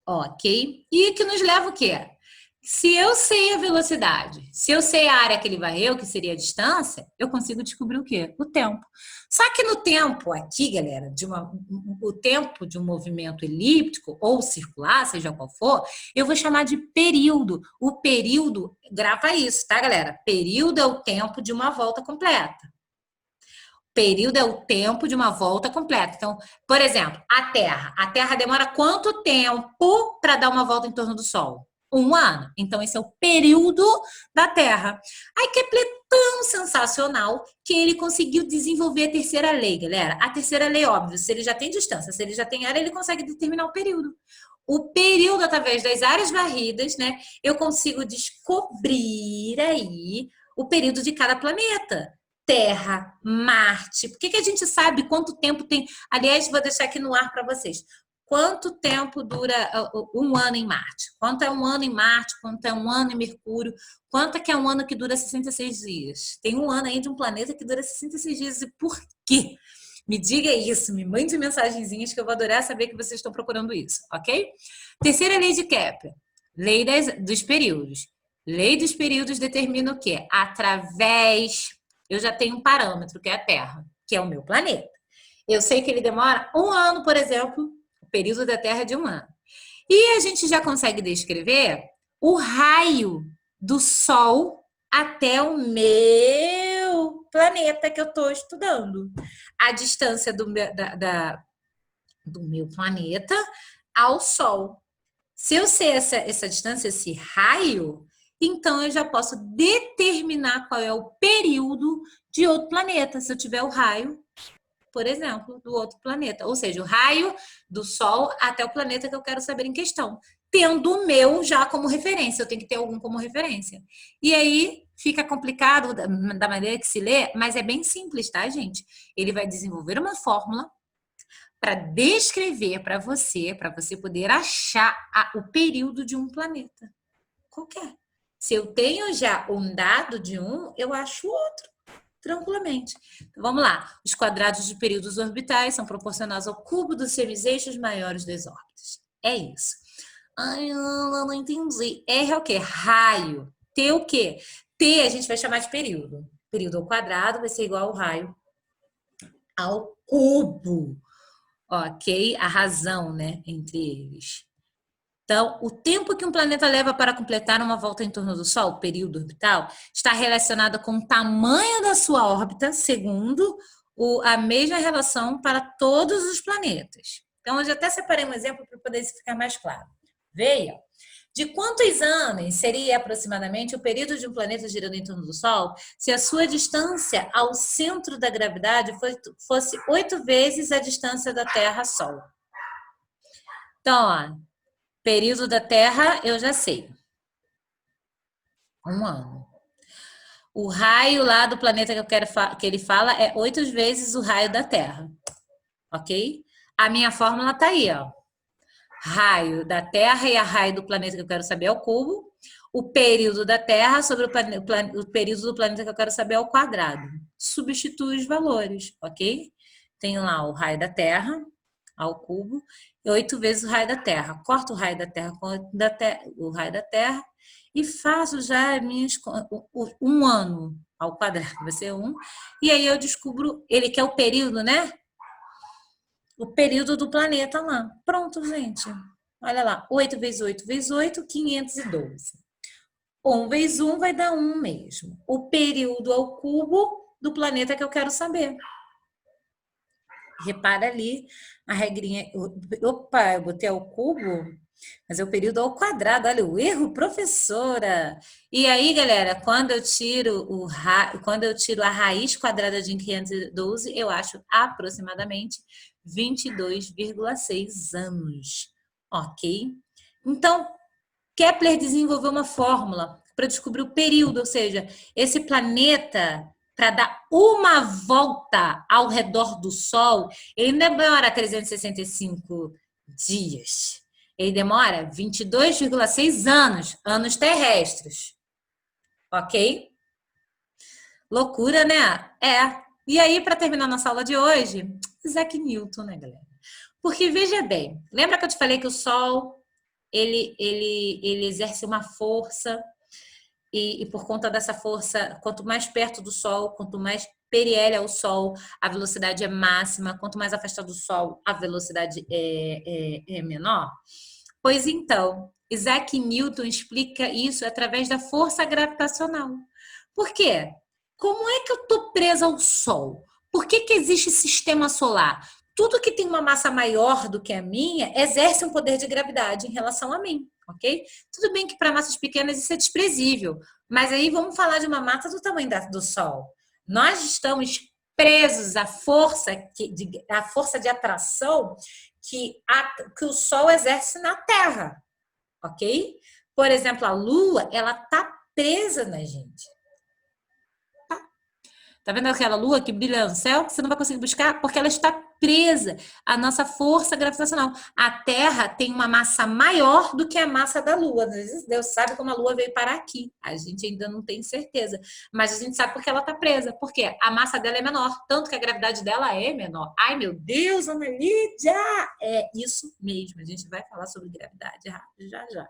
Ok? E que nos leva o quê? Se eu sei a velocidade, se eu sei a área que ele varreu, que seria a distância, eu consigo descobrir o quê? O tempo. Só que no tempo aqui, galera, o tempo de um movimento elíptico ou circular, seja qual for, eu vou chamar de período. O período, grava isso, tá, galera? Período é o tempo de uma volta completa. Período é o tempo de uma volta completa. Então, por exemplo, a Terra. A Terra demora quanto tempo para dar uma volta em torno do Sol? 1 ano. Então, esse é o período da Terra. Aí Kepler é tão sensacional que ele conseguiu desenvolver a terceira lei, galera. A terceira lei, óbvio, se ele já tem distância, se ele já tem área, ele consegue determinar o período. O período, através das áreas varridas, né? Eu consigo descobrir aí o período de cada planeta. Terra, Marte. Por que a gente sabe quanto tempo tem? Aliás, vou deixar aqui no ar para vocês. Quanto tempo dura 1 ano em Marte? Quanto é 1 ano em Marte? Quanto é 1 ano em Mercúrio? Quanto é que é 1 ano que dura 66 dias? Tem 1 ano aí de um planeta que dura 66 dias. E por quê? Me diga isso, me mande mensagenzinhas que eu vou adorar saber que vocês estão procurando isso, ok? Terceira lei de Kepler, lei dos períodos. Lei dos períodos determina o quê? Eu já tenho um parâmetro, que é a Terra, que é o meu planeta. Eu sei que ele demora 1 ano, por exemplo, o período da Terra é de 1 ano. E a gente já consegue descrever o raio do Sol até o meu planeta que eu estou estudando. A distância do meu planeta ao Sol. Se eu sei essa distância, esse raio, então eu já posso determinar qual é o período de outro planeta, se eu tiver o raio, por exemplo, do outro planeta. Ou seja, o raio do Sol até o planeta que eu quero saber em questão. Tendo o meu já como referência, eu tenho que ter algum como referência. E aí fica complicado da maneira que se lê, mas é bem simples, tá, gente? Ele vai desenvolver uma fórmula para descrever para você poder achar o período de um planeta qualquer. Se eu tenho já um dado de um, eu acho outro tranquilamente. Então, vamos lá. Os quadrados de períodos orbitais são proporcionais ao cubo dos semiseixos maiores das órbitas. É isso. Ai, não entendi. R é o quê? Raio. T é o quê? T a gente vai chamar de período. Período ao quadrado vai ser igual ao raio ao cubo. Ok? A razão, né, entre eles. Então, o tempo que um planeta leva para completar uma volta em torno do Sol, o período orbital, está relacionado com o tamanho da sua órbita, segundo a mesma relação para todos os planetas. Então, eu já até separei um exemplo para poder ficar mais claro. Veja, de quantos anos seria aproximadamente o período de um planeta girando em torno do Sol se a sua distância ao centro da gravidade fosse 8 vezes a distância da Terra-Sol? Então, ó, período da Terra eu já sei. 1 ano. O raio lá do planeta que eu quero que ele fala é 8 vezes o raio da Terra. Ok? A minha fórmula tá aí, ó. Raio da Terra e a raio do planeta que eu quero saber é o cubo. O período da Terra sobre o período do planeta que eu quero saber é o quadrado. Substitui os valores, ok? Tenho lá o raio da Terra ao cubo e 8 vezes o raio da Terra. Corto o raio da Terra com o raio da Terra e faço já minhas 1 ano ao quadrado, vai ser 1. E aí eu descubro, ele quer o período, né? O período do planeta lá. Pronto, gente. Olha lá, 8 vezes 8 vezes 8, 512. 1 vezes 1 vai dar 1 mesmo. O período ao cubo do planeta que eu quero saber. Repara ali a regrinha. Opa, eu botei ao cubo, mas é o período ao quadrado. Olha o erro, professora. E aí, galera, quando eu tiro a raiz quadrada de 512, eu acho aproximadamente 22,6 anos. Ok? Então, Kepler desenvolveu uma fórmula para descobrir o período, ou seja, esse planeta, para dar uma volta ao redor do Sol, ele não demora 365 dias. Ele demora 22,6 anos, anos terrestres. Ok? Loucura, né? É. E aí, para terminar nossa aula de hoje, Isaac Newton, né, galera? Porque veja bem, lembra que eu te falei que o Sol ele exerce uma força e por conta dessa força, quanto mais perto do Sol, quanto mais periélio ao Sol, a velocidade é máxima, quanto mais afastado do Sol, a velocidade é menor. Pois então, Isaac Newton explica isso através da força gravitacional. Por quê? Como é que eu estou presa ao Sol? Por que existe sistema solar? Tudo que tem uma massa maior do que a minha exerce um poder de gravidade em relação a mim, ok? Tudo bem que para massas pequenas isso é desprezível, mas aí vamos falar de uma massa do tamanho do Sol. Nós estamos presos à força de atração que o Sol exerce na Terra, ok? Por exemplo, a Lua, ela tá presa na gente. Tá vendo aquela lua que brilha no céu? Que você não vai conseguir buscar porque ela está presa à nossa força gravitacional. A Terra tem uma massa maior do que a massa da Lua. Deus sabe como a Lua veio parar aqui. A gente ainda não tem certeza. Mas a gente sabe porque ela está presa. Porque a massa dela é menor. Tanto que a gravidade dela é menor. Ai, meu Deus, Ana Lídia! É isso mesmo. A gente vai falar sobre gravidade já já.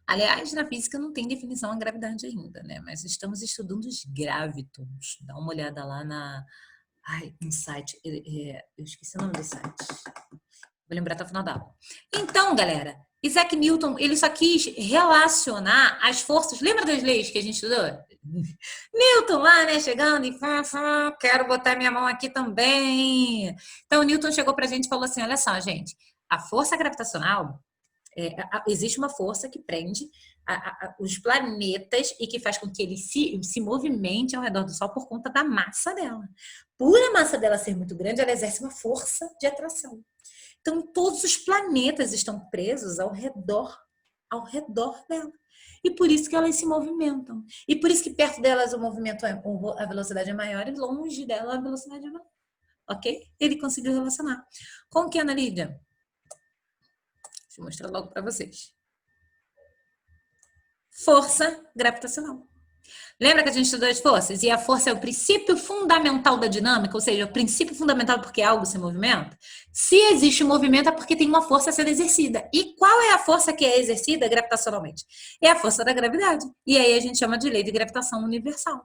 Aliás, na física não tem definição a gravidade ainda, né? Mas estamos estudando os gravitons. Dá uma olhada lá no site. Eu esqueci o nome do site. Vou lembrar até o final da aula. Então, galera, Isaac Newton, ele só quis relacionar as forças. Lembra das leis que a gente estudou? Newton lá, né? Chegando e quero botar minha mão aqui também. Então, Newton chegou pra gente e falou assim, olha só, gente, a força gravitacional existe uma força que prende os planetas e que faz com que eles se movimentem ao redor do Sol por conta da massa dela. Por a massa dela ser muito grande, ela exerce uma força de atração. Então, todos os planetas estão presos ao redor dela. E por isso que elas se movimentam. E por isso que perto delas o movimento a velocidade é maior e longe dela a velocidade é menor. Ok? Ele conseguiu relacionar. Com o que, Ana Lídia? Deixa eu mostrar logo para vocês. Força gravitacional. Lembra que a gente estudou as forças? E a força é o princípio fundamental da dinâmica, ou seja, o princípio fundamental porque algo se movimenta. Se existe movimento é porque tem uma força a ser exercida. E qual é a força que é exercida gravitacionalmente? É a força da gravidade. E aí a gente chama de lei de gravitação universal.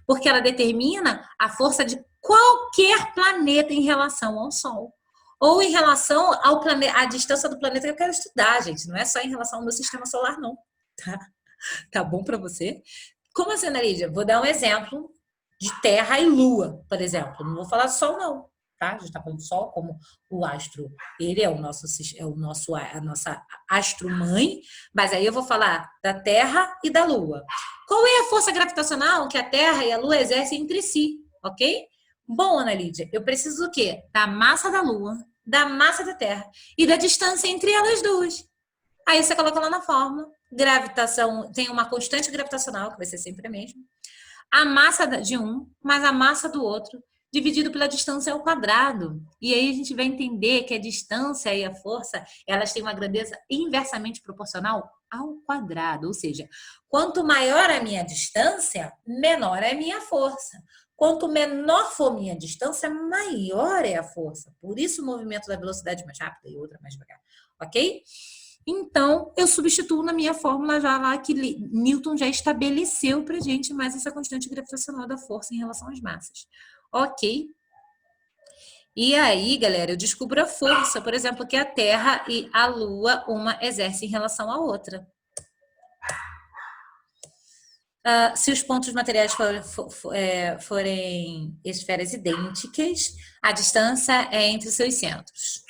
Porque ela determina a força de qualquer planeta em relação ao Sol. Ou em relação ao planeta, à distância do planeta que eu quero estudar, gente. Não é só em relação ao meu sistema solar, não. Tá bom para você? Como assim, Ana Lídia? Vou dar um exemplo de Terra e Lua, por exemplo. Não vou falar do Sol, não. Tá? A gente está falando do Sol como o astro. Ele é a nossa astro-mãe. Mas aí eu vou falar da Terra e da Lua. Qual é a força gravitacional que a Terra e a Lua exercem entre si? Ok? Bom, Ana Lídia, eu preciso do quê? Da massa da Lua, da massa da Terra e da distância entre elas duas. Aí você coloca lá na fórmula. Gravitação, tem uma constante gravitacional, que vai ser sempre a mesma. A massa de um, mais a massa do outro, dividido pela distância ao quadrado. E aí a gente vai entender que a distância e a força, elas têm uma grandeza inversamente proporcional ao quadrado. Ou seja, quanto maior a minha distância, menor é a minha força. Quanto menor for minha distância, maior é a força. Por isso o movimento da velocidade mais rápida e outra mais devagar. Ok? Então, eu substituo na minha fórmula já lá que Newton já estabeleceu pra gente mais essa constante gravitacional da força em relação às massas. Ok? E aí, galera, eu descubro a força, por exemplo, que a Terra e a Lua, uma exerce em relação à outra. Se os pontos materiais forem esferas idênticas, a distância é entre seus centros.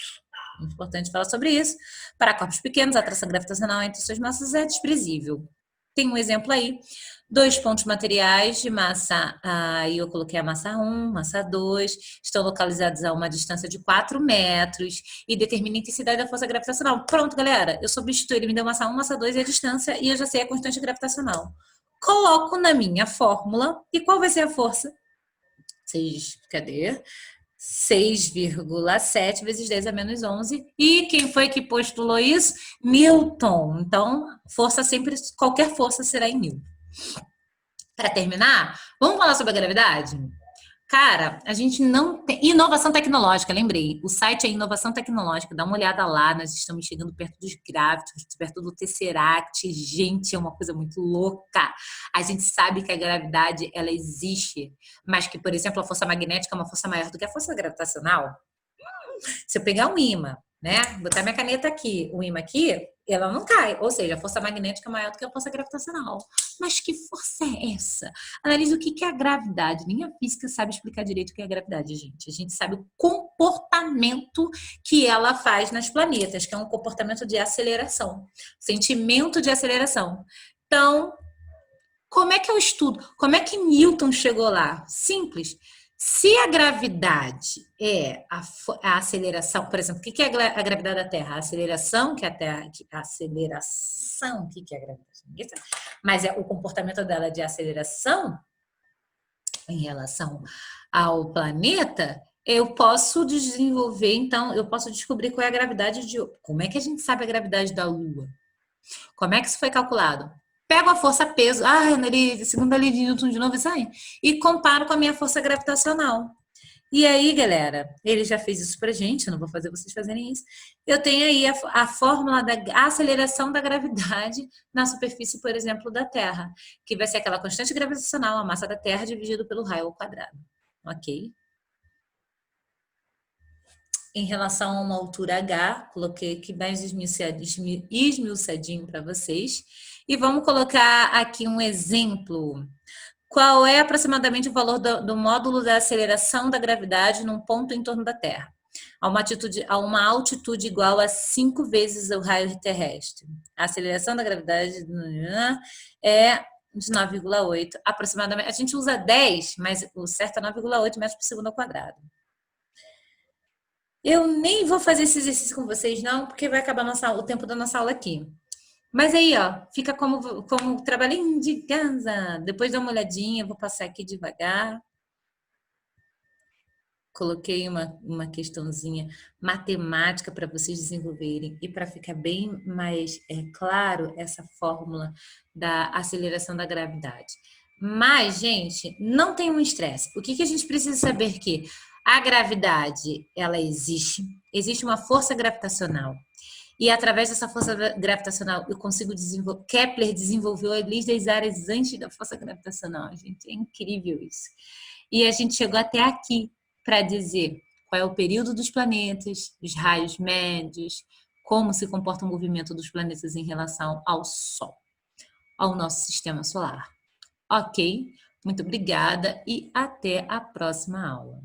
Muito importante falar sobre isso. Para corpos pequenos, a atração gravitacional entre suas massas é desprezível. Tem um exemplo aí. Dois pontos materiais de massa, aí eu coloquei a massa 1, massa 2, estão localizados a uma distância de 4 metros e determina a intensidade da força gravitacional. Pronto, galera, eu substituí, ele me deu massa 1, massa 2 e a distância e eu já sei a constante gravitacional. Coloco na minha fórmula e qual vai ser a força? 6,7 vezes 10 a menos 11. E quem foi que postulou isso? Newton. Então, força sempre, qualquer força será em Newton. Para terminar, vamos falar sobre a gravidade? Cara, a gente não tem. Inovação tecnológica, lembrei. O site é Inovação Tecnológica, dá uma olhada lá. Nós estamos chegando perto dos grávidos, perto do Tesseract. Gente, é uma coisa muito louca. A gente sabe que a gravidade, ela existe, mas que, por exemplo, a força magnética é uma força maior do que a força gravitacional. Se eu pegar um ímã, né, botar minha caneta aqui, o ímã aqui, ela não cai. Ou seja, a força magnética é maior do que a força gravitacional. Mas que força é essa? Analise o que é a gravidade. Nem a física sabe explicar direito o que é a gravidade, gente. A gente sabe o comportamento que ela faz nas planetas, que é um comportamento de aceleração, sentimento de aceleração. Então, como é que eu estudo? Como é que Newton chegou lá? Simples. Se a gravidade é a aceleração, por exemplo, o que é a gravidade da Terra? A aceleração que a Terra, a aceleração, o que é a gravidade? Mas é o comportamento dela de aceleração em relação ao planeta. Eu posso desenvolver, então, eu posso descobrir qual é a gravidade de. Como é que a gente sabe a gravidade da Lua? Como é que isso foi calculado? Pego a força peso, segundo a lei de Newton de novo, isso aí, e comparo com a minha força gravitacional. E aí, galera, ele já fez isso pra gente, eu não vou fazer vocês fazerem isso. Eu tenho aí a fórmula da aceleração da gravidade na superfície, por exemplo, da Terra, que vai ser aquela constante gravitacional, a massa da Terra, dividido pelo raio ao quadrado. Ok? Em relação a uma altura H, coloquei aqui mais esmiuçadinho para vocês. E vamos colocar aqui um exemplo. Qual é aproximadamente o valor do módulo da aceleração da gravidade num ponto em torno da Terra? A uma altitude igual a 5 vezes o raio terrestre. A aceleração da gravidade é de 9,8 aproximadamente. A gente usa 10, mas o certo é 9,8 metros por segundo ao quadrado. Eu nem vou fazer esse exercício com vocês, não, porque vai acabar o tempo da nossa aula aqui. Mas aí, ó, fica como trabalhinho de casa. Depois dá uma olhadinha, vou passar aqui devagar. Coloquei uma questãozinha matemática para vocês desenvolverem e para ficar bem mais claro essa fórmula da aceleração da gravidade. Mas, gente, não tem um estresse. O que a gente precisa saber que a gravidade, ela existe uma força gravitacional. E através dessa força gravitacional eu consigo desenvolver. Kepler desenvolveu a lei das áreas antes da força gravitacional, gente. É incrível isso. E a gente chegou até aqui para dizer qual é o período dos planetas, os raios médios, como se comporta o movimento dos planetas em relação ao Sol, ao nosso sistema solar. Ok? Muito obrigada e até a próxima aula.